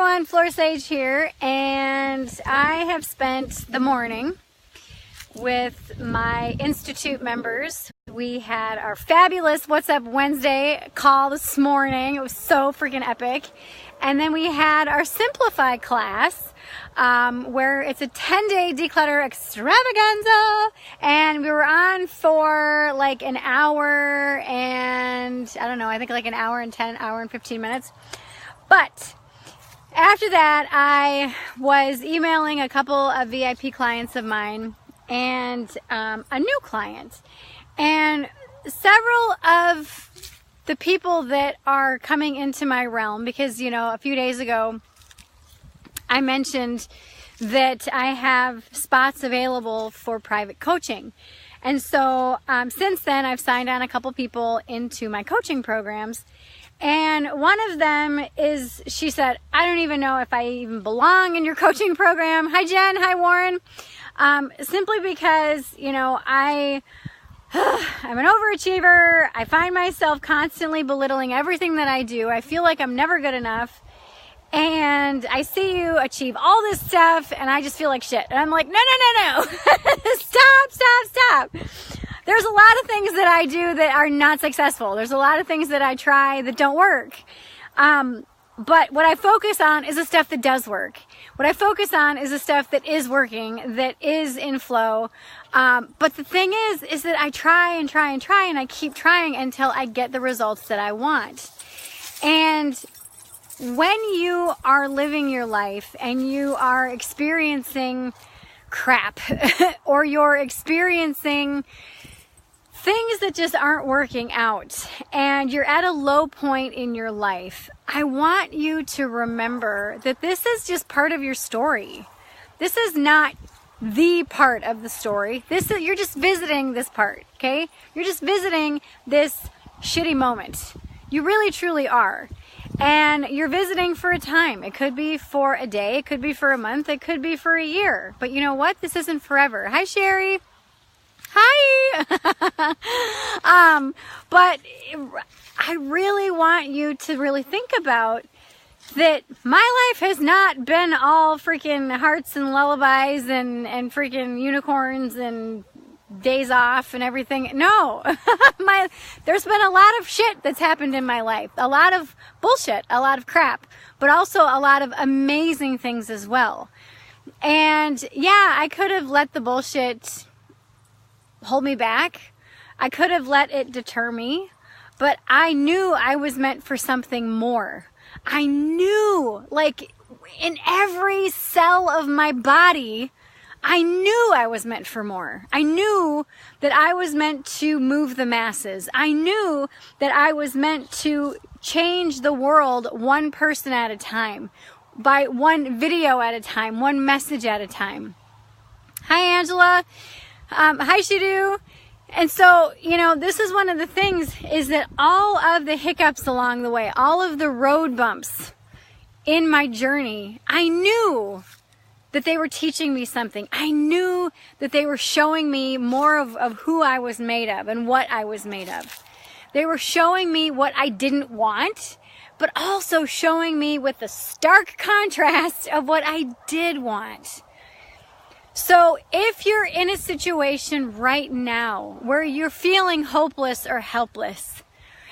everyone, Flora here, and I have spent the morning with my Institute members. We had our fabulous What's Up Wednesday call this morning. It was so freaking epic. And then we had our Simplify class, where it's a 10-day declutter extravaganza, and we were on for like an hour and, I don't know, I think like an hour and 10, hour and 15 minutes. But after that, I was emailing a couple of VIP clients of mine and a new client. And several of the people that are coming into my realm, because, you know, a few days ago, I mentioned that I have spots available for private coaching. And so since then, I've signed on a couple people into my coaching programs. And one of them is, she said, I don't even know if I even belong in your coaching program. Hi, Jen. Hi, Warren. Simply because, you know, I'm an overachiever. I find myself constantly belittling everything that I do. I feel like I'm never good enough. And I see you achieve all this stuff, and I just feel like shit. And I'm like, no. Stop. There's a lot of things that I do that are not successful. There's a lot of things that I try that don't work. But what I focus on is the stuff that does work. What I focus on is the stuff that is working, that is in flow. But the thing is that I try, and I keep trying until I get the results that I want. And when you are living your life and you are experiencing crap or you're experiencing things that just aren't working out and you're at a low point in your life, I want you to remember that this is just part of your story. This is not the part of the story. You're just visiting this part, okay? You're just visiting this shitty moment. You really truly are. And you're visiting for a time. It could be for a day, it could be for a month, it could be for a year. But you know what? This isn't forever. Hi, Sherry. Hi. But I really want you to really think about that my life has not been all freaking hearts and lullabies and freaking unicorns and days off and everything. No. There's been a lot of shit that's happened in my life. A lot of bullshit, a lot of crap, but also a lot of amazing things as well. And yeah, I could have let the bullshit hold me back. I could have let it deter me, but I knew I was meant for something more. I knew, like, in every cell of my body, I knew I was meant for more. I knew that I was meant to move the masses. I knew that I was meant to change the world one person at a time, by one video at a time, one message at a time. Hi, Angela. Hi, Shidu. And so, you know, this is one of the things, is that all of the hiccups along the way, all of the road bumps in my journey, I knew that they were teaching me something. I knew that they were showing me more of who I was made of and what I was made of. They were showing me what I didn't want, but also showing me with the stark contrast of what I did want. So if you're in a situation right now where you're feeling hopeless or helpless,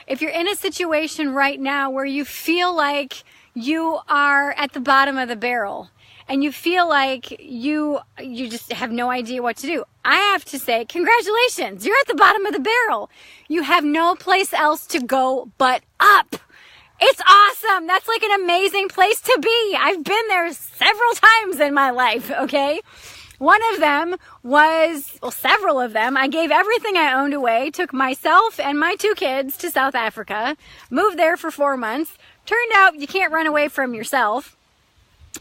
if you're in a situation right now where you feel like you are at the bottom of the barrel and you feel like you just have no idea what to do, I have to say, congratulations, you're at the bottom of the barrel. You have no place else to go but up. It's awesome. That's like an amazing place to be. I've been there several times in my life, okay? One of them was, well, several of them, I gave everything I owned away, took myself and my 2 kids to South Africa, moved there for 4 months. Turned out you can't run away from yourself.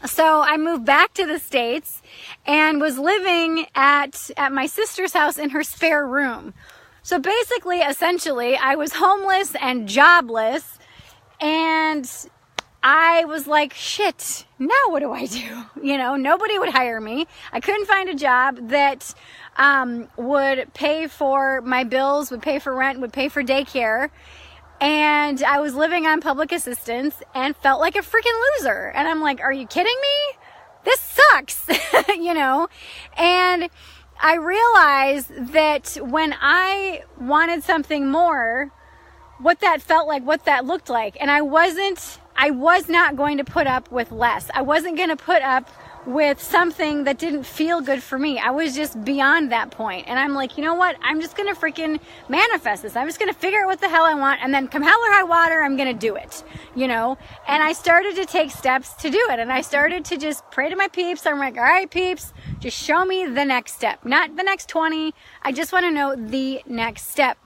So I moved back to the States and was living at my sister's house in her spare room. So basically, essentially, I was homeless and jobless, and I was like, shit, now what do I do? You know, nobody would hire me. I couldn't find a job that would pay for my bills, would pay for rent, would pay for daycare. and I was living on public assistance and felt like a freaking loser. And I'm like, are you kidding me? This sucks, you know? And I realized that when I wanted something more, what that felt like, what that looked like. And I was not going to put up with less. I wasn't going to put up with something that didn't feel good for me. I was just beyond that point. And I'm like, you know what? I'm just going to freaking manifest this. I'm just going to figure out what the hell I want. And then come hell or high water, I'm going to do it, you know? And I started to take steps to do it. And I started to just pray to my peeps. I'm like, all right, peeps, just show me the next step, not the next 20. I just want to know the next step.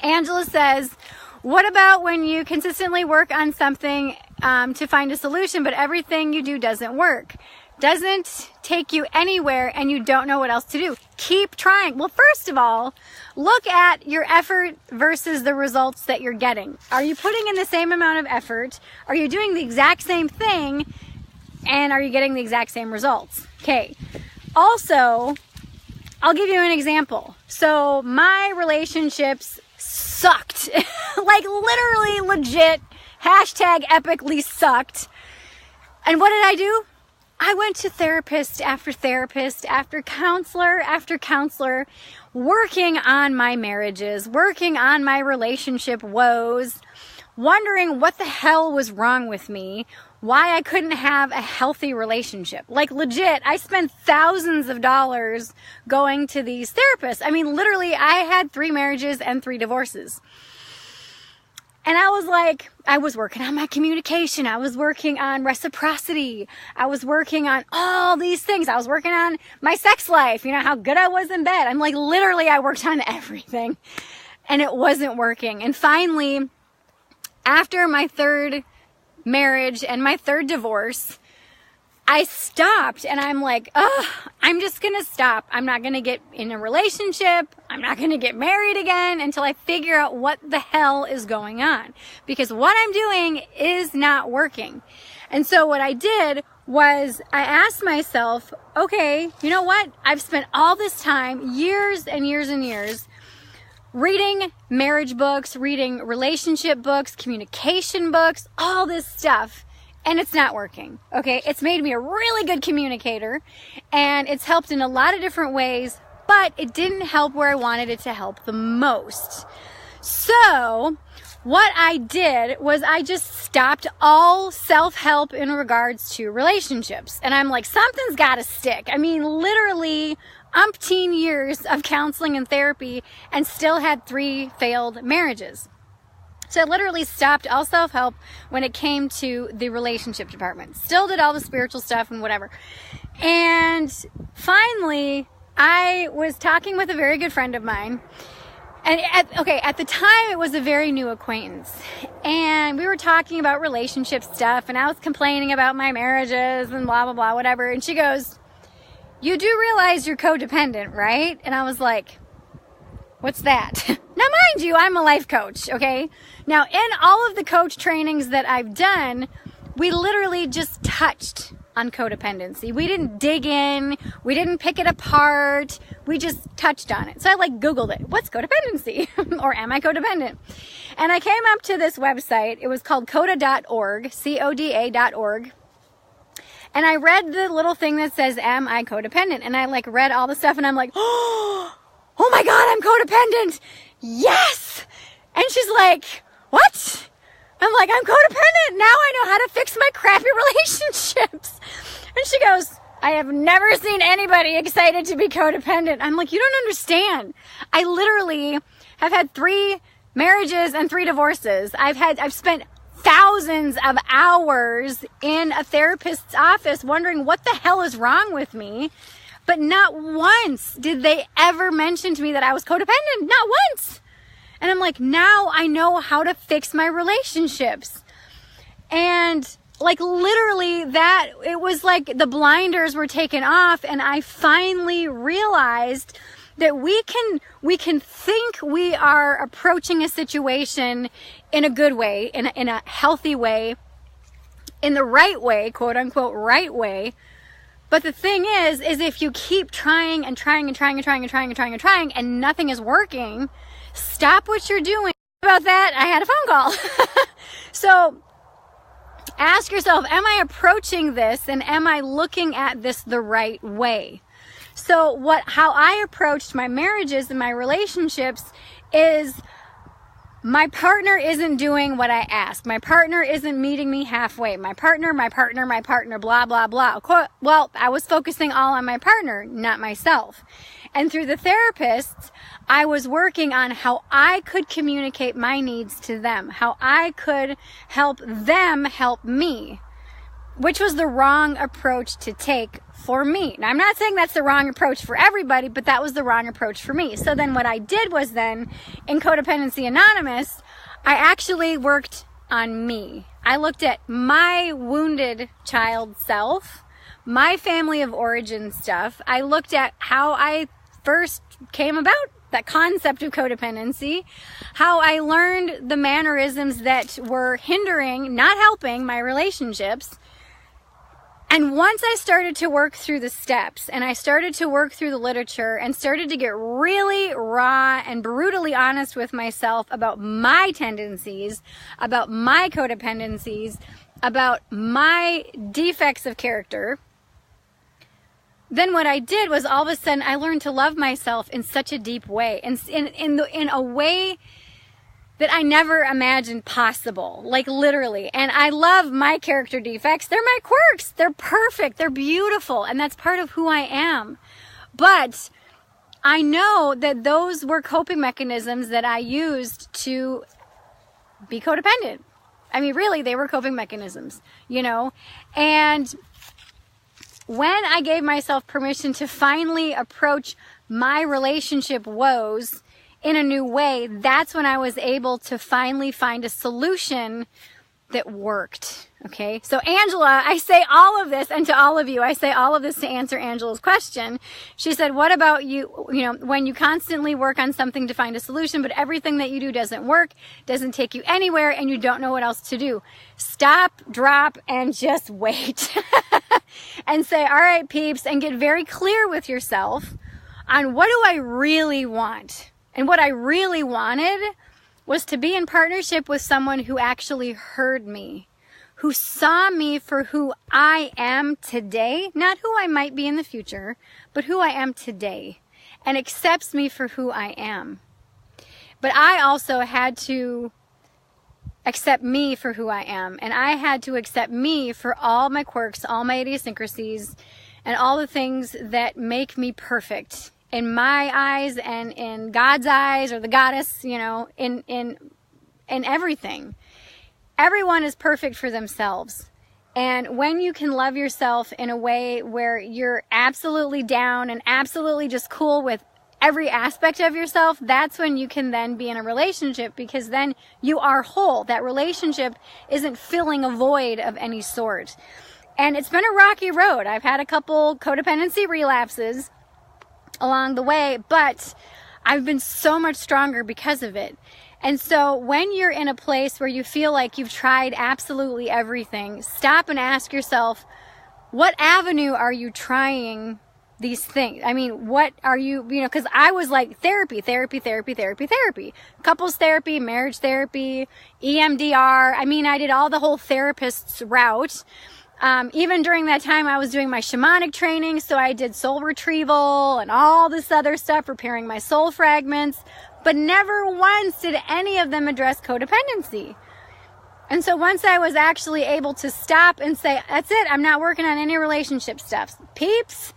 Angela says, what about when you consistently work on something to find a solution, but everything you do doesn't work? Doesn't take you anywhere and you don't know what else to do? Keep trying. Well, first of all, look at your effort versus the results that you're getting. Are you putting in the same amount of effort? Are you doing the exact same thing? And are you getting the exact same results? Okay. Also, I'll give you an example. So my relationships sucked. Like literally legit, hashtag epically sucked. And what did I do? I went to therapist after counselor, working on my marriages, working on my relationship woes, wondering what the hell was wrong with me, why I couldn't have a healthy relationship. Like legit, I spent thousands of dollars going to these therapists. I mean, literally, I had 3 marriages and 3 divorces. And I was like, I was working on my communication. I was working on reciprocity. I was working on all these things. I was working on my sex life, you know, how good I was in bed. I'm like, literally, I worked on everything and it wasn't working. And finally, after my 3rd marriage and my 3rd divorce, I stopped and I'm like, I'm just going to stop. I'm not going to get in a relationship. I'm not going to get married again until I figure out what the hell is going on, because what I'm doing is not working. And so what I did was I asked myself, okay, you know what? I've spent all this time, years and years and years, reading marriage books, reading relationship books, communication books, all this stuff. And it's not working, okay? It's made me a really good communicator, and it's helped in a lot of different ways, but it didn't help where I wanted it to help the most. So what I did was I just stopped all self-help in regards to relationships. And I'm like, something's got to stick. I mean, literally umpteen years of counseling and therapy and still had 3 failed marriages. So I literally stopped all self-help when it came to the relationship department. Still did all the spiritual stuff and whatever. And finally, I was talking with a very good friend of mine. And at the time, it was a very new acquaintance. And we were talking about relationship stuff. And I was complaining about my marriages and blah, blah, blah, whatever. And she goes, you do realize you're codependent, right? And I was like, what's that? Now, mind you, I'm a life coach, okay? Now, in all of the coach trainings that I've done, we literally just touched on codependency. We didn't dig in. We didn't pick it apart. We just touched on it. So I Googled it. What's codependency? Or am I codependent? And I came up to this website. It was called coda.org, CODA.org. And I read the little thing that says, am I codependent? And I read all the stuff and I'm like, oh my God, I'm codependent. Yes. And she's like, what? I'm like, I'm codependent. Now I know how to fix my crappy relationships. And she goes, I have never seen anybody excited to be codependent. I'm like, you don't understand. I literally have had 3 marriages and 3 divorces. I've spent thousands of hours in a therapist's office wondering what the hell is wrong with me. But not once did they ever mention to me that I was codependent. Not once. And I'm like, now I know how to fix my relationships. And literally that, it was like the blinders were taken off, and I finally realized that we can think we are approaching a situation in a good way, in a healthy way, in the right way, quote unquote, right way. But the thing is if you keep trying and trying and trying and trying and trying and trying and trying and nothing is working, stop what you're doing. about that, I had a phone call. So ask yourself, am I approaching this and am I looking at this the right way? So how I approached my marriages and my relationships is my partner isn't doing what I ask. My partner isn't meeting me halfway. My partner, blah, blah, blah. Well, I was focusing all on my partner, not myself. And through the therapists, I was working on how I could communicate my needs to them, how I could help them help me, which was the wrong approach to take for me. Now, I'm not saying that's the wrong approach for everybody, but that was the wrong approach for me. So then what I did was then, in Codependency Anonymous, I actually worked on me. I looked at my wounded child self, my family of origin stuff. I looked at how I first came about that concept of codependency, how I learned the mannerisms that were hindering, not helping my relationships. And once I started to work through the steps and I started to work through the literature and started to get really raw and brutally honest with myself about my tendencies, about my codependencies, about my defects of character, then what I did was all of a sudden I learned to love myself in such a deep way, and in a way that I never imagined possible, like literally. And I love my character defects. They're my quirks. They're perfect. They're beautiful. And that's part of who I am. But I know that those were coping mechanisms that I used to be codependent. I mean, really, they were coping mechanisms, you know? And when I gave myself permission to finally approach my relationship woes in a new way, that's when I was able to finally find a solution that worked. Okay. So Angela, I say all of this, and to all of you, I say all of this to answer Angela's question. She said, what about you, when you constantly work on something to find a solution, but everything that you do doesn't work, doesn't take you anywhere, and you don't know what else to do? Stop, drop, and just wait. And say, all right, peeps, and get very clear with yourself on what do I really want? And what I really wanted was to be in partnership with someone who actually heard me, who saw me for who I am today, not who I might be in the future, but who I am today, and accepts me for who I am. But I also had to accept me for who I am, and I had to accept me for all my quirks, all my idiosyncrasies, and all the things that make me perfect in my eyes and in God's eyes, or the goddess, in everything. Everyone is perfect for themselves. And when you can love yourself in a way where you're absolutely down and absolutely just cool with every aspect of yourself, that's when you can then be in a relationship, because then you are whole. That relationship isn't filling a void of any sort. And it's been a rocky road. I've had a couple codependency relapses along the way, but I've been so much stronger because of it. And so when you're in a place where you feel like you've tried absolutely everything, stop and ask yourself, what avenue are you trying these things? I mean, what are you, because I was like therapy, couples therapy, marriage therapy, EMDR. I mean, I did all the whole therapist's route. Even during that time, I was doing my shamanic training, so I did soul retrieval and all this other stuff, repairing my soul fragments, but never once did any of them address codependency. And so once I was actually able to stop and say, that's it, I'm not working on any relationship stuff. Peeps,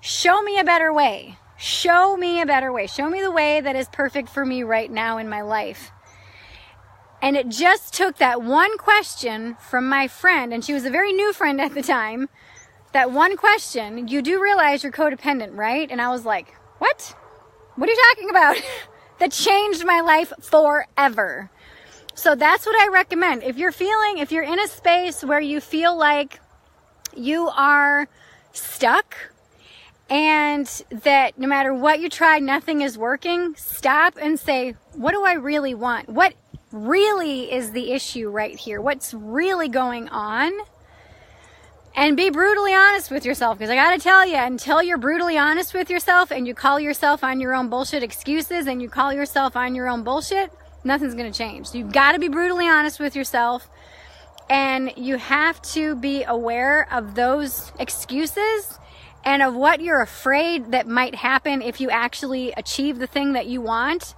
show me a better way. Show me a better way. Show me the way that is perfect for me right now in my life. And it just took that one question from my friend, and she was a very new friend at the time, that one question, you do realize you're codependent, right? And I was like, what? What are you talking about? That changed my life forever. So that's what I recommend. If you're in a space where you feel like you are stuck and that no matter what you try, nothing is working, stop and say, what do I really want? What really is the issue right here? What's really going on? And be brutally honest with yourself, because I gotta tell you, until you're brutally honest with yourself and you call yourself on your own bullshit excuses and you call yourself on your own bullshit, Nothing's going to change. You've got to be brutally honest with yourself, and you have to be aware of those excuses and of what you're afraid that might happen if you actually achieve the thing that you want.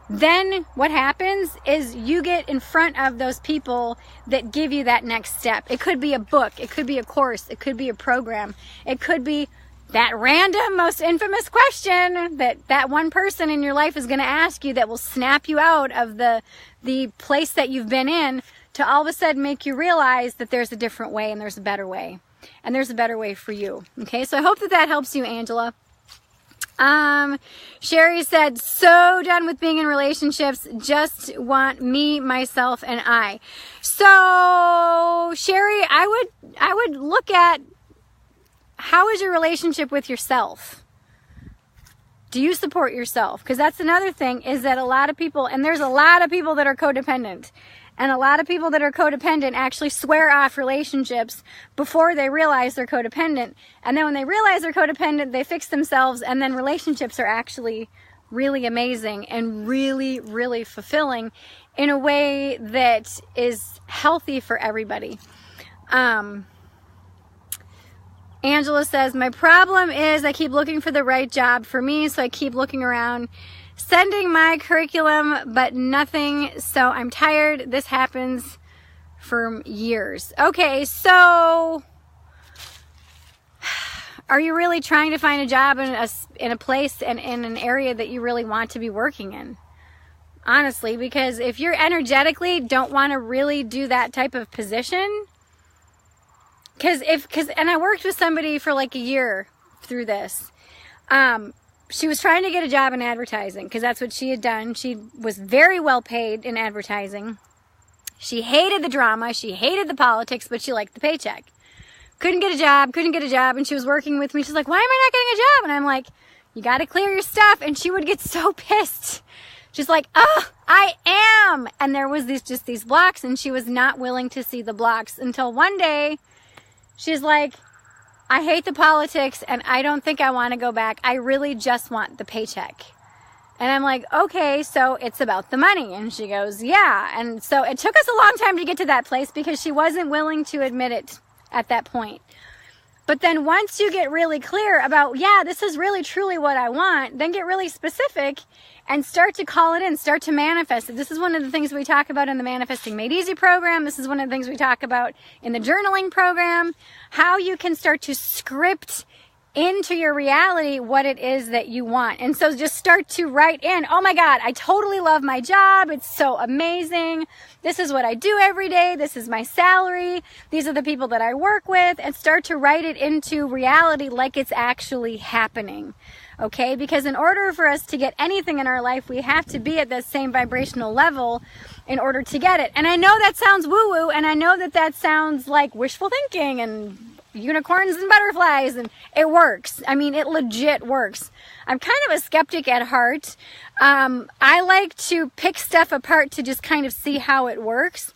Then what happens is you get in front of those people that give you that next step. It could be a book, it could be a course, it could be a program, it could be that random, most infamous question that one person in your life is going to ask you that will snap you out of the place that you've been in to all of a sudden make you realize that there's a different way and there's a better way. And there's a better way for you. Okay, so I hope that helps you, Angela. Sherry said, so done with being in relationships, just want me, myself, and I. So, Sherry, I would look at, how is your relationship with yourself? Do you support yourself? Because that's another thing, is that a lot of people, and there's a lot of people that are codependent, and a lot of people that are codependent actually swear off relationships before they realize they're codependent. And then when they realize they're codependent, they fix themselves, and then relationships are actually really amazing and really, really fulfilling in a way that is healthy for everybody. Angela says, my problem is I keep looking for the right job for me, so I keep looking around, sending my curriculum, but nothing, so I'm tired. This happens for years. Okay, so are you really trying to find a job in a place and in an area that you really want to be working in? Honestly, because if you're energetically don't want to really do that type of position, and I worked with somebody for like a year through this. She was trying to get a job in advertising because that's what she had done. She was very well paid in advertising. She hated the drama. She hated the politics, but she liked the paycheck. Couldn't get a job. And she was working with me. She's like, why am I not getting a job? And I'm like, you got to clear your stuff. And she would get so pissed. She's like, oh, I am. And there was these blocks, and she was not willing to see the blocks until one day she's like, I hate the politics and I don't think I want to go back. I really just want the paycheck. And I'm like, okay, so it's about the money. And she goes, yeah. And so it took us a long time to get to that place because she wasn't willing to admit it at that point. But then once you get really clear about, yeah, this is really truly what I want, then get really specific and start to call it in, start to manifest it. This is one of the things we talk about in the Manifesting Made Easy program. This is one of the things we talk about in the journaling program, how you can start to script into your reality what it is that you want. And so just start to write in, oh my God, I totally love my job. It's so amazing. This is what I do every day. This is my salary. These are the people that I work with. And start to write it into reality like it's actually happening. Okay? Because in order for us to get anything in our life, we have to be at that same vibrational level in order to get it. And I know that sounds woo-woo, and I know that sounds like wishful thinking and unicorns and butterflies, and it works. I mean, it legit works. I'm kind of a skeptic at heart. I like to pick stuff apart to just kind of see how it works.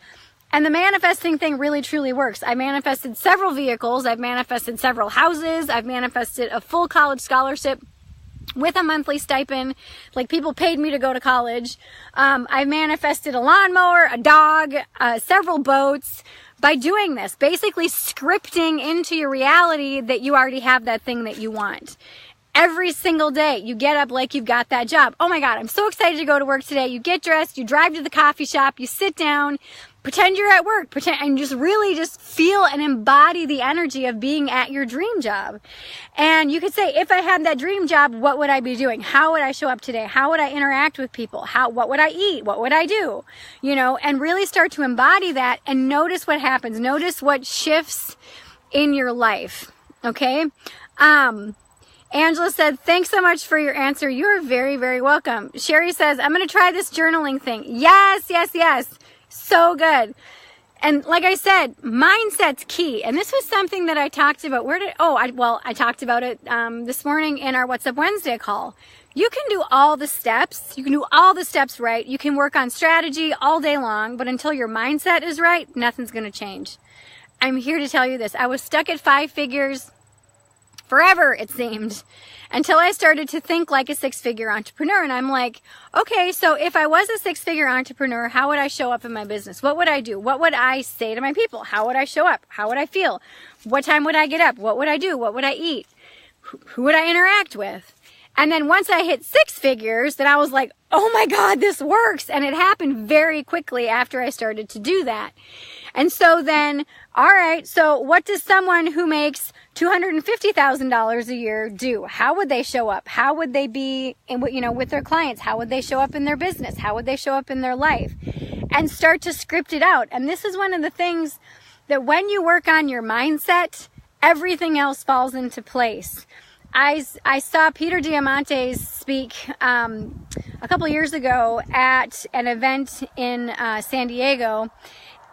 And the manifesting thing really truly works. I manifested several vehicles. I've manifested several houses. I've manifested a full college scholarship with a monthly stipend. Like, people paid me to go to college. I manifested a lawnmower, a dog, several boats. By doing this, basically scripting into your reality that you already have that thing that you want. Every single day, you get up like you've got that job. Oh my God, I'm so excited to go to work today. You get dressed, you drive to the coffee shop, you sit down, pretend you're at work, and just really just feel and embody the energy of being at your dream job. And you could say, if I had that dream job, what would I be doing? How would I show up today? How would I interact with people? What would I eat? What would I do? You know, and really start to embody that and notice what happens. Notice what shifts in your life. Okay? Angela said, thanks so much for your answer. You're very, very welcome. Sherry says, I'm going to try this journaling thing. Yes, yes, yes. So good. And like I said, mindset's key. And this was something that I talked about. I talked about it this morning in our What's Up Wednesday call. You can do all the steps. You can do all the steps right. You can work on strategy all day long. But until your mindset is right, nothing's going to change. I'm here to tell you this. I was stuck at 5 figures forever, it seemed, until I started to think like a six-figure entrepreneur. And I'm like, okay, so if I was a six-figure entrepreneur, how would I show up in my business? What would I do? What would I say to my people? How would I show up? How would I feel? What time would I get up? What would I do? What would I eat? Who would I interact with? And then once I hit six figures, then I was like, oh my God, this works. And it happened very quickly after I started to do that. And so then, all right, so what does someone who makes $250,000 a year do? How would they show up? How would they be, with their clients? How would they show up in their business? How would they show up in their life? And start to script it out. And this is one of the things that when you work on your mindset, everything else falls into place. I saw Peter Diamandis speak a couple years ago at an event in San Diego,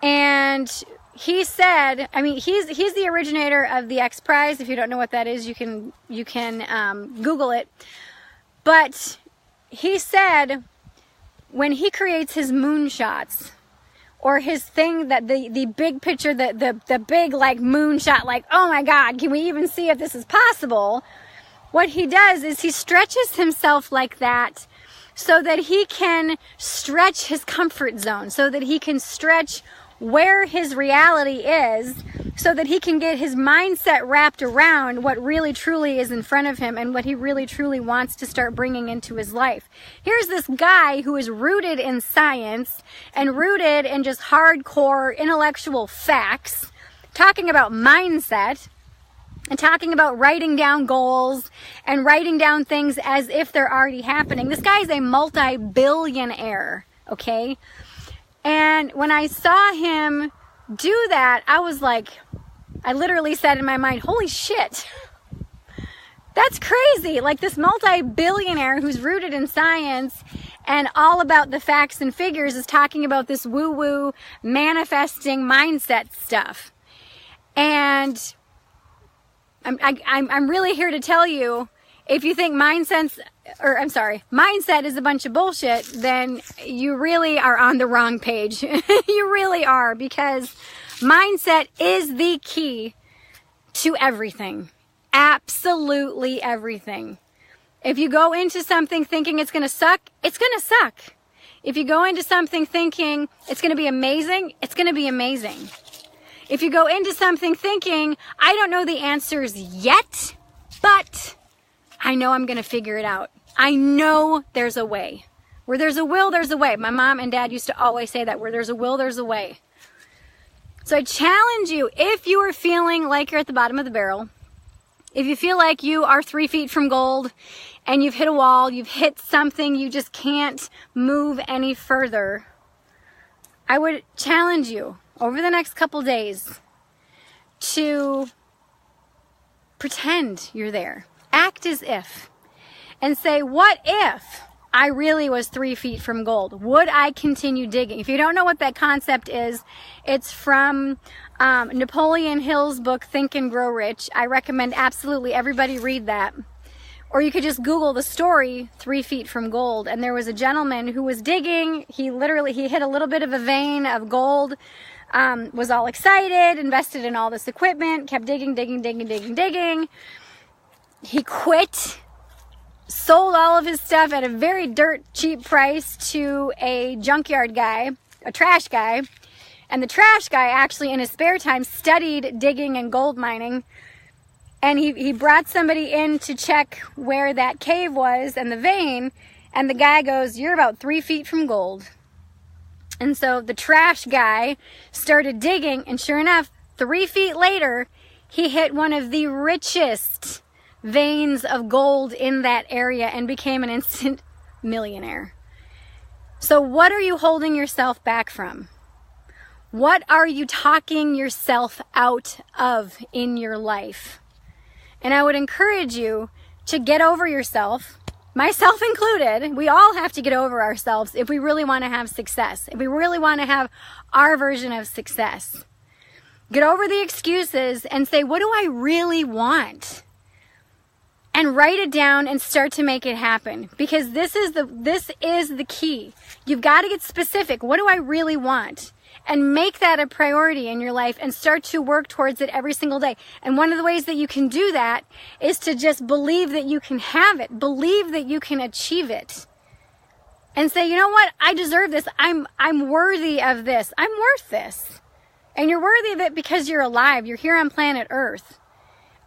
and he said, I mean, he's the originator of the X Prize. If you don't know what that is, you can Google it. But he said when he creates his moonshots, or his thing, that the big picture, the big like moonshot, like, oh my God, can we even see if this is possible? What he does is he stretches himself like that so that he can stretch his comfort zone, so that he can stretch where his reality is, so that he can get his mindset wrapped around what really truly is in front of him and what he really truly wants to start bringing into his life. Here's this guy who is rooted in science and rooted in just hardcore intellectual facts, talking about mindset, and talking about writing down goals and writing down things as if they're already happening. This guy is a multi-billionaire, okay? And when I saw him do that, I was like, I literally said in my mind, holy shit, that's crazy. Like this multi-billionaire who's rooted in science and all about the facts and figures is talking about this woo-woo manifesting mindset stuff. And I'm really here to tell you, if you think mindset is a bunch of bullshit, then you really are on the wrong page. You really are, because mindset is the key to everything. Absolutely everything. If you go into something thinking it's going to suck, it's going to suck. If you go into something thinking it's going to be amazing, it's going to be amazing. If you go into something thinking, I don't know the answers yet, but I know I'm going to figure it out. I know there's a way. Where there's a will, there's a way. My mom and dad used to always say that. Where there's a will, there's a way. So I challenge you, if you are feeling like you're at the bottom of the barrel, if you feel like you are 3 feet from gold and you've hit a wall, you've hit something, you just can't move any further, I would challenge you over the next couple days to pretend you're there. Act as if. And say, what if I really was 3 feet from gold? Would I continue digging? If you don't know what that concept is, it's from Napoleon Hill's book, Think and Grow Rich. I recommend absolutely everybody read that. Or you could just Google the story, 3 feet from gold. And there was a gentleman who was digging. He hit a little bit of a vein of gold. Was all excited, invested in all this equipment, kept digging. He quit, sold all of his stuff at a very dirt cheap price to a junkyard guy, a trash guy. And the trash guy actually in his spare time studied digging and gold mining. And he brought somebody in to check where that cave was and the vein. And the guy goes, you're about 3 feet from gold. And so the trash guy started digging, and sure enough, 3 feet later, he hit one of the richest veins of gold in that area and became an instant millionaire. So what are you holding yourself back from? What are you talking yourself out of in your life? And I would encourage you to get over yourself, myself included. We all have to get over ourselves if we really want to have success, if we really want to have our version of success. Get over the excuses and say, what do I really want? And write it down and start to make it happen, because this is the key. You've got to get specific. What do I really want? and make that a priority in your life and start to work towards it every single day. And one of the ways that you can do that is to just believe that you can have it, believe that you can achieve it, and say, you know what, I deserve this. I'm worthy of this. I'm worth this. And you're worthy of it because you're alive. You're here on planet Earth.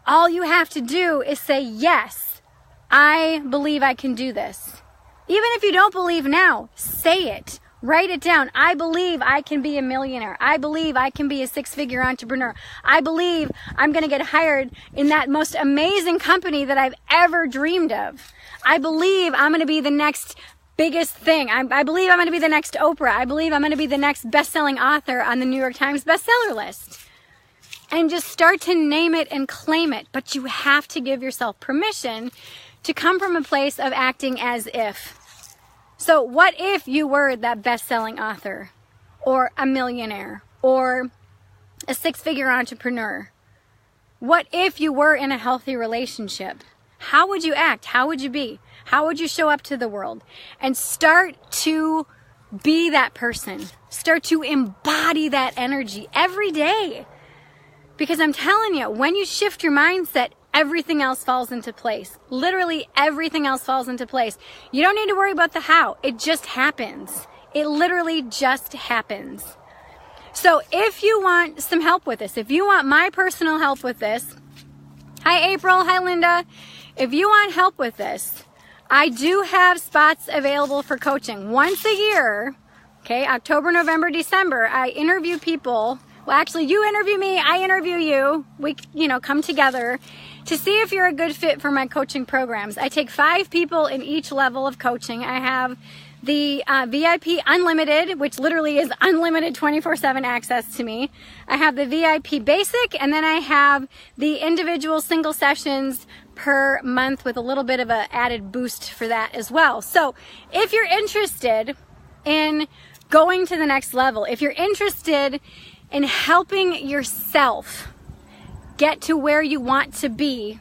All you have to do is say, yes, I believe I can do this. Even if you don't believe now, say it. Write it down. I believe I can be a millionaire. I believe I can be a six-figure entrepreneur. I believe I'm going to get hired in that most amazing company that I've ever dreamed of. I believe I'm going to be the next biggest thing. I believe I'm going to be the next Oprah. I believe I'm going to be the next best-selling author on the New York Times bestseller list. And just start to name it and claim it. But you have to give yourself permission to come from a place of acting as if. So what if you were that best-selling author, or a millionaire, or a six-figure entrepreneur? What if you were in a healthy relationship? How would you act? How would you be? How would you show up to the world? And start to be that person. Start to embody that energy every day. Because I'm telling you, when you shift your mindset, everything else falls into place. Literally everything else falls into place. You don't need to worry about the how. It just happens. It literally just happens. So if you want some help with this, if you want my personal help with this, hi April, hi Linda. If you want help with this, I do have spots available for coaching once a year. Okay, October, November, December, I interview people. Well, actually, you interview me, I interview you. We, come together to see if you're a good fit for my coaching programs. I take 5 people in each level of coaching. I have the VIP Unlimited, which literally is unlimited 24/7 access to me. I have the VIP Basic, and then I have the individual single sessions per month with a little bit of an added boost for that as well. So if you're interested in going to the next level, if you're interested in helping yourself get to where you want to be,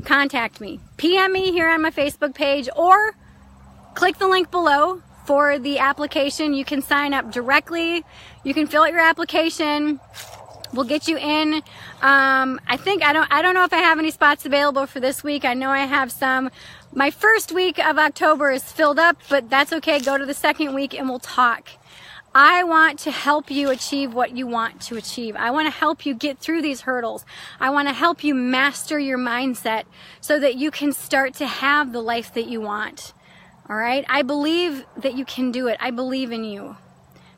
contact me. PM me here on my Facebook page, or click the link below for the application. You can sign up directly. You can fill out your application. We'll get you in. I don't know if I have any spots available for this week. I know I have some. My first week of October is filled up, but that's okay. Go to the second week and we'll talk. I want to help you achieve what you want to achieve. I want to help you get through these hurdles. I want to help you master your mindset so that you can start to have the life that you want. All right? I believe that you can do it. I believe in you.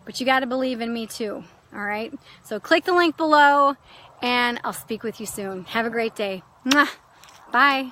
But you got to believe in me too. All right? So click the link below and I'll speak with you soon. Have a great day. Mwah. Bye.